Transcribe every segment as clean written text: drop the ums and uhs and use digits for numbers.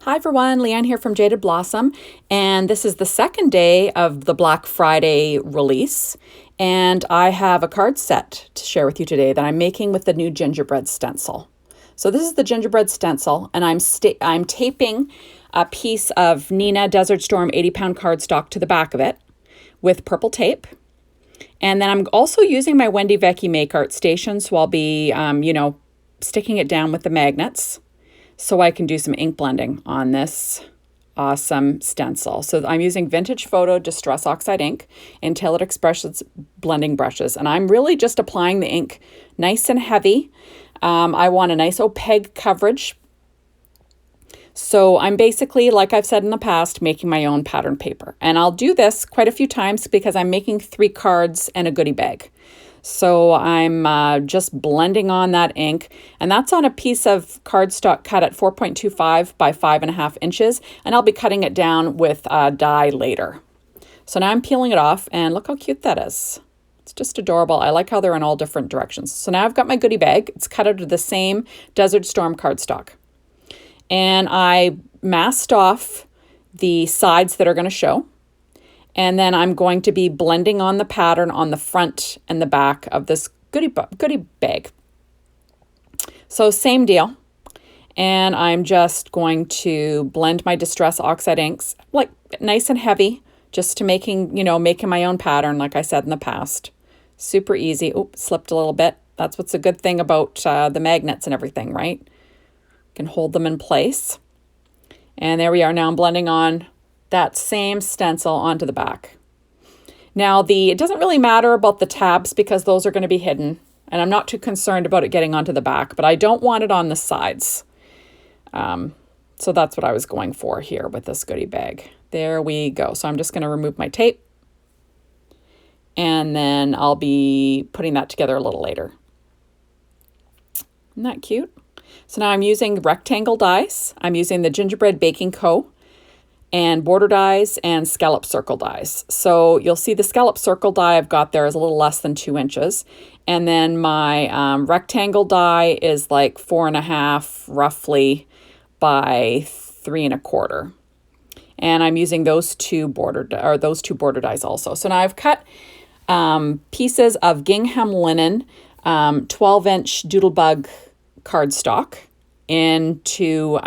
Hi everyone, Leanne here from Jaded Blossom, and this is the second day of the Black Friday release, and I have a card set to share with you today that I'm making with the new gingerbread stencil. So this is the gingerbread stencil, and I'm taping a piece of Nina Desert Storm 80-pound cardstock to the back of it with purple tape. And then I'm also using my Wendy Vecchi Make Art station, so I'll be, sticking it down with the magnets, so I can do some ink blending on this awesome stencil. So I'm using Vintage Photo Distress Oxide ink until it expresses blending brushes. And I'm really just applying the ink nice and heavy. I want a nice opaque coverage. So I'm basically, like I've said in the past, making my own pattern paper. And I'll do this quite a few times because I'm making 3 cards and a goodie bag. So I'm just blending on that ink, and that's on a piece of cardstock cut at 4.25 by 5.5 inches, and I'll be cutting it down with dye later. So now I'm peeling it off, and look how cute that is. It's just adorable. I like how they're in all different directions. So now I've got my goodie bag. It's cut out of the same Desert Storm cardstock. And I masked off the sides that are going to show. And then I'm going to be blending on the pattern on the front and the back of this goodie bag. So same deal. And I'm just going to blend my Distress Oxide inks, like nice and heavy, just to making my own pattern, like I said in the past. Super easy. Oops, slipped a little bit. That's what's a good thing about the magnets and everything, right? Can hold them in place. And there we are. Now I'm blending on that same stencil onto the back. Now it doesn't really matter about the tabs because those are going to be hidden, and I'm not too concerned about it getting onto the back, but I don't want it on the sides. So that's what I was going for here with this goodie bag. There we go. So I'm just going to remove my tape, and then I'll be putting that together a little later. Isn't that cute? So now I'm using rectangle dies. I'm using the Gingerbread Baking Co. and border dies and scallop circle dies. So you'll see the scallop circle die I've got there is a little less than 2 inches. And then my rectangle die is like 4.5 roughly by 3.25. And I'm using those two border dies also. So now I've cut pieces of gingham linen 12-inch doodlebug cardstock into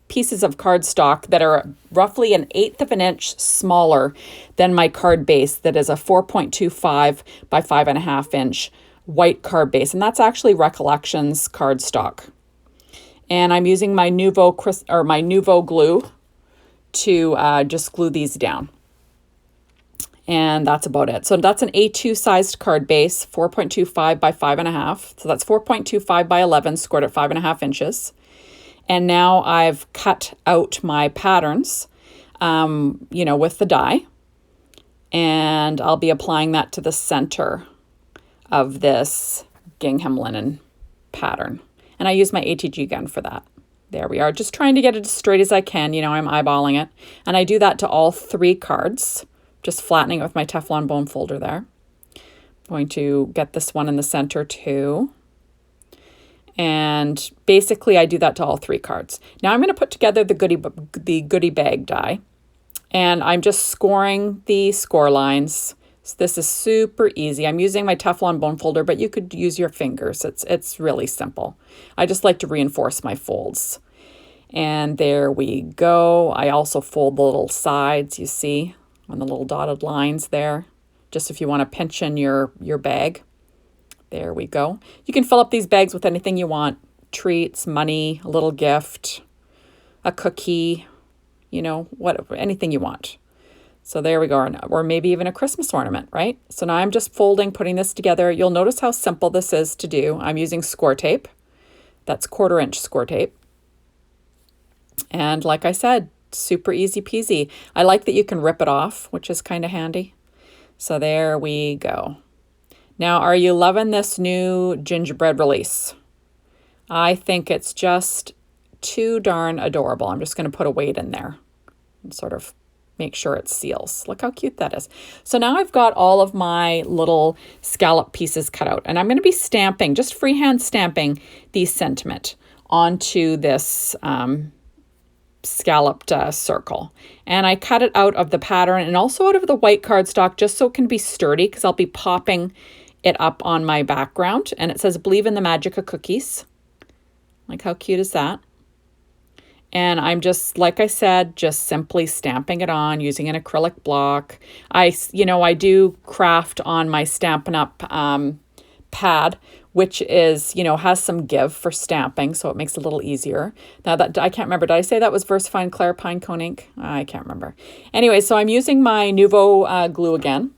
pieces of cardstock that are roughly 1/8 of an inch smaller than my card base that is a 4.25 by 5.5 inch white card base. And that's actually Recollections cardstock. And I'm using my Nuvo glue to just glue these down. And that's about it. So that's an A2 sized card base, 4.25 by 5.5. So that's 4.25 by 11 scored at 5.5 inches. And now I've cut out my patterns, with the die. And I'll be applying that to the center of this gingham linen pattern. And I use my ATG gun for that. There we are. Just trying to get it as straight as I can. I'm eyeballing it. And I do that to all 3 cards, just flattening it with my Teflon bone folder there. I'm going to get this one in the center too. And basically I do that to all 3 cards. Now I'm going to put together the goodie bag die, and I'm just scoring the score lines. So this is super easy. I'm using my Teflon bone folder, but you could use your fingers. It's really simple. I just like to reinforce my folds. And there we go. I also fold the little sides, you see, on the little dotted lines there, just if you want to pinch in your bag. There we go. You can fill up these bags with anything you want. Treats, money, a little gift, a cookie, anything you want. So there we go. Or maybe even a Christmas ornament, right? So now I'm just putting this together. You'll notice how simple this is to do. I'm using score tape. That's 1/4 inch score tape. And like I said, super easy peasy. I like that you can rip it off, which is kind of handy. So there we go. Now, are you loving this new gingerbread release? I think it's just too darn adorable. I'm just going to put a weight in there and sort of make sure it seals. Look how cute that is. So now I've got all of my little scallop pieces cut out, and I'm going to be stamping, just freehand stamping the sentiment onto this scalloped circle. And I cut it out of the pattern and also out of the white cardstock just so it can be sturdy because I'll be popping it up on my background. And it says, "Believe in the magic of cookies." Like, how cute is that? And I'm just, like I said, just simply stamping it on using an acrylic block. I do craft on my Stampin' Up! Pad, which is, has some give for stamping, so it makes it a little easier. Now that, I can't remember, did I say that was VersaFine Claire Pine Cone ink? I can't remember. Anyway, so I'm using my Nuvo glue again,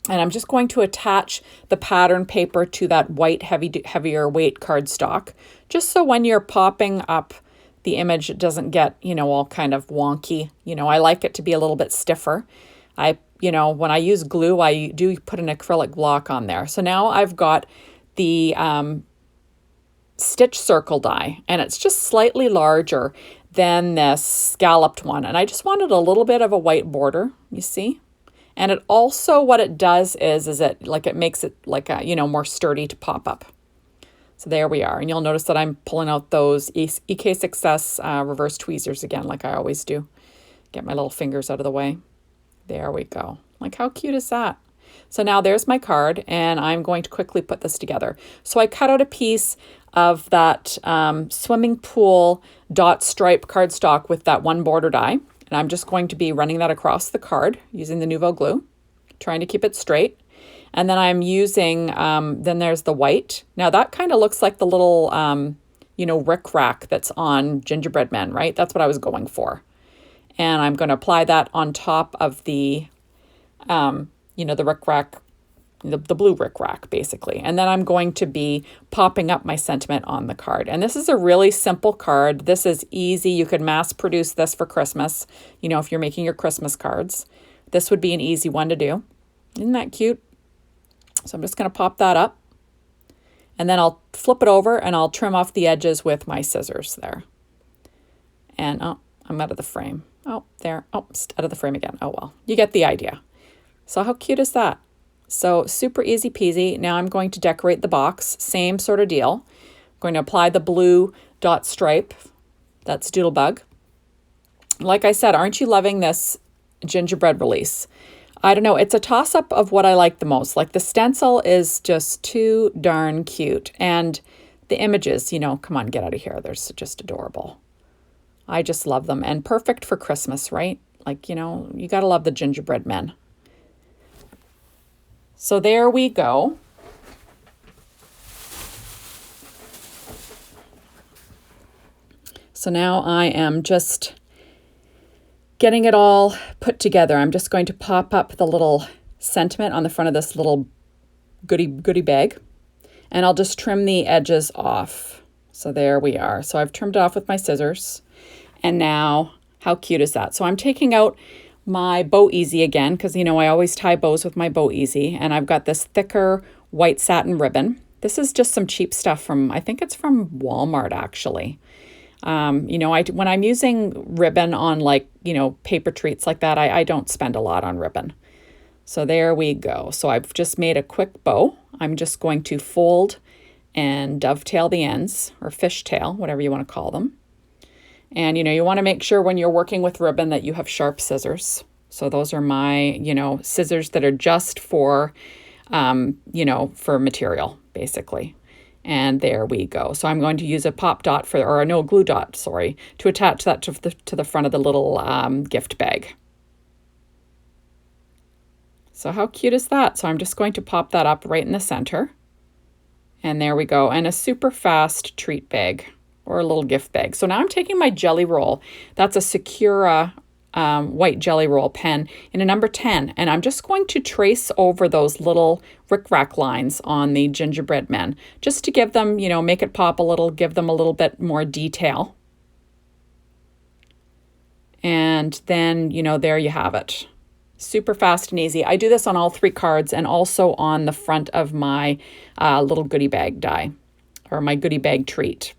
and I'm just going to attach the pattern paper to that white heavier weight cardstock, just so when you're popping up the image, it doesn't get, all kind of wonky. I like it to be a little bit stiffer. When I use glue, I do put an acrylic block on there. So now I've got the stitch circle die, and it's just slightly larger than this scalloped one. And I just wanted a little bit of a white border, you see? And it also, what it does is it makes it like more sturdy to pop up. So there we are. And you'll notice that I'm pulling out those EK Success reverse tweezers again, like I always do. Get my little fingers out of the way. There we go. Like, how cute is that? So now there's my card, and I'm going to quickly put this together. So I cut out a piece of that swimming pool dot stripe cardstock with that one border die. And I'm just going to be running that across the card using the Nuvo glue, trying to keep it straight. And then I'm using, then there's the white. Now that kind of looks like the little, rickrack that's on gingerbread men, right? That's what I was going for. And I'm going to apply that on top of the, the rickrack, the blue rickrack, basically. And then I'm going to be popping up my sentiment on the card. And this is a really simple card. This is easy. You could mass produce this for Christmas, if you're making your Christmas cards. This would be an easy one to do. Isn't that cute? So I'm just going to pop that up. And then I'll flip it over and I'll trim off the edges with my scissors there. And, I'm out of the frame. Oh, there. Oh, out of the frame again. Oh, well, you get the idea. So how cute is that? So super easy peasy. Now I'm going to decorate the box. Same sort of deal. I'm going to apply the blue dot stripe. That's Doodlebug. Like I said, aren't you loving this gingerbread release? I don't know. It's a toss-up of what I like the most. Like, the stencil is just too darn cute. And the images, come on, get out of here. They're just adorable. I just love them. And perfect for Christmas, right? Like, you got to love the gingerbread men. So there we go. So now I am just getting it all put together. I'm just going to pop up the little sentiment on the front of this little goodie bag. And I'll just trim the edges off. So there we are. So I've trimmed it off with my scissors. And now, how cute is that? So I'm taking out my Bow Easy again, because, I always tie bows with my Bow Easy. And I've got this thicker white satin ribbon. This is just some cheap stuff from, I think it's from Walmart, actually. When I'm using ribbon on paper treats like that, I don't spend a lot on ribbon. So there we go. So I've just made a quick bow. I'm just going to fold and dovetail the ends, or fishtail, whatever you want to call them. And, you want to make sure when you're working with ribbon that you have sharp scissors. So those are my, scissors that are just for, for material, basically. And there we go. So I'm going to use a glue dot, to attach that to the front of the little gift bag. So how cute is that? So I'm just going to pop that up right in the center. And there we go. And a super fast treat bag, or a little gift bag. So now I'm taking my jelly roll. That's a Sakura white jelly roll pen in a number 10. And I'm just going to trace over those little rickrack lines on the gingerbread men, just to give them, make it pop a little, give them a little bit more detail. And then, there you have it. Super fast and easy. I do this on all 3 cards and also on the front of my little goodie bag die, or my goodie bag treat.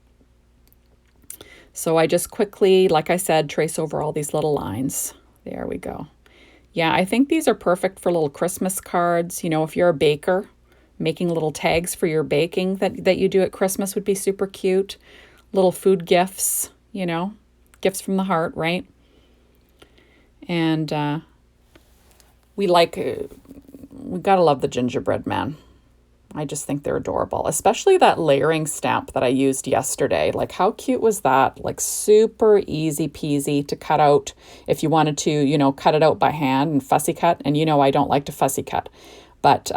So I just quickly, like I said, trace over all these little lines. There we go. Yeah, I think these are perfect for little Christmas cards. If you're a baker, making little tags for your baking that you do at Christmas would be super cute. Little food gifts, gifts from the heart, right? And we gotta love the gingerbread man. I just think they're adorable, especially that layering stamp that I used yesterday. Like, how cute was that? Like, super easy peasy to cut out if you wanted to, cut it out by hand and fussy cut. And I don't like to fussy cut, but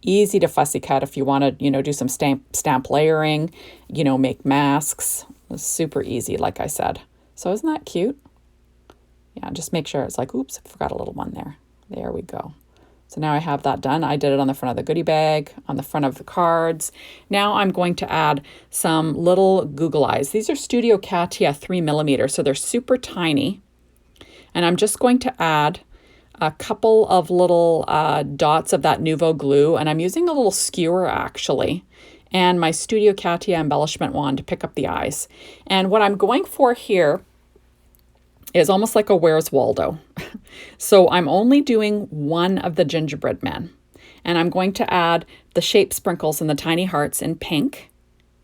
easy to fussy cut if you want to, do some stamp layering, make masks. It was super easy, like I said. So isn't that cute? Yeah, just make sure it's like, oops, I forgot a little one there. There we go. So now I have that done. I did it on the front of the goodie bag, on the front of the cards. Now I'm going to add some little Google eyes. These are Studio Katia 3mm, so they're super tiny. And I'm just going to add a couple of little dots of that Nuvo glue. And I'm using a little skewer actually, and my Studio Katia embellishment wand to pick up the eyes. And what I'm going for here is almost like a Where's Waldo. So I'm only doing one of the gingerbread men. And I'm going to add the shape sprinkles and the tiny hearts in pink.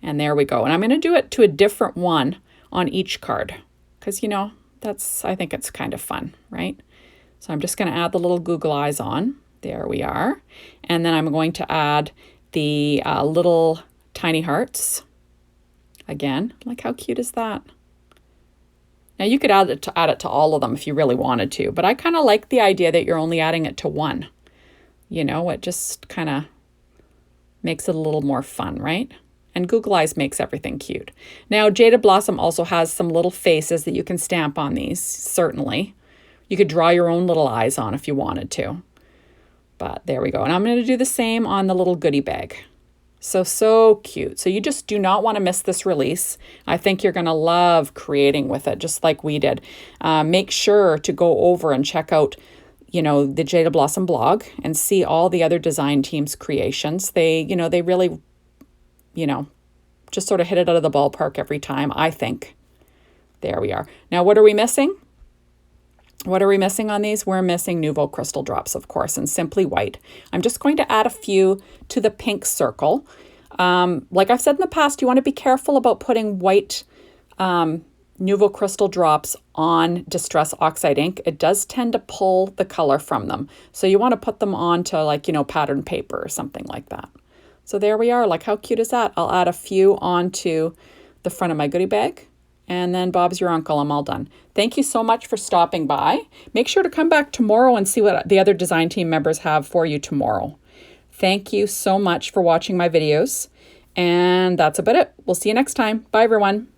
And there we go. And I'm going to do it to a different one on each card. Because, I think it's kind of fun, right? So I'm just going to add the little Google eyes on. There we are. And then I'm going to add the little tiny hearts. Again, like how cute is that? Now you could add it to all of them if you really wanted to, but I kind of like the idea that you're only adding it to one. It just kind of makes it a little more fun, right? And Google Eyes makes everything cute. Now Jaded Blossom also has some little faces that you can stamp on these, certainly. You could draw your own little eyes on if you wanted to. But there we go. And I'm going to do the same on the little goodie bag. So cute. So you just do not want to miss this release. I think you're going to love creating with it, just like we did. Make sure to go over and check out, the Jaded Blossom blog and see all the other design teams' creations. They really, just sort of hit it out of the ballpark every time, I think. There we are. Now, what are we missing? What are we missing on these? We're missing Nuvo Crystal Drops, of course, and Simply White. I'm just going to add a few to the pink circle. Like I've said in the past, you want to be careful about putting white Nuvo Crystal Drops on Distress Oxide ink. It does tend to pull the color from them. So you want to put them onto patterned paper or something like that. So there we are. Like, how cute is that? I'll add a few onto the front of my goodie bag. And then Bob's your uncle. I'm all done. Thank you so much for stopping by. Make sure to come back tomorrow and see what the other design team members have for you tomorrow. Thank you so much for watching my videos. And that's about it. We'll see you next time. Bye, everyone.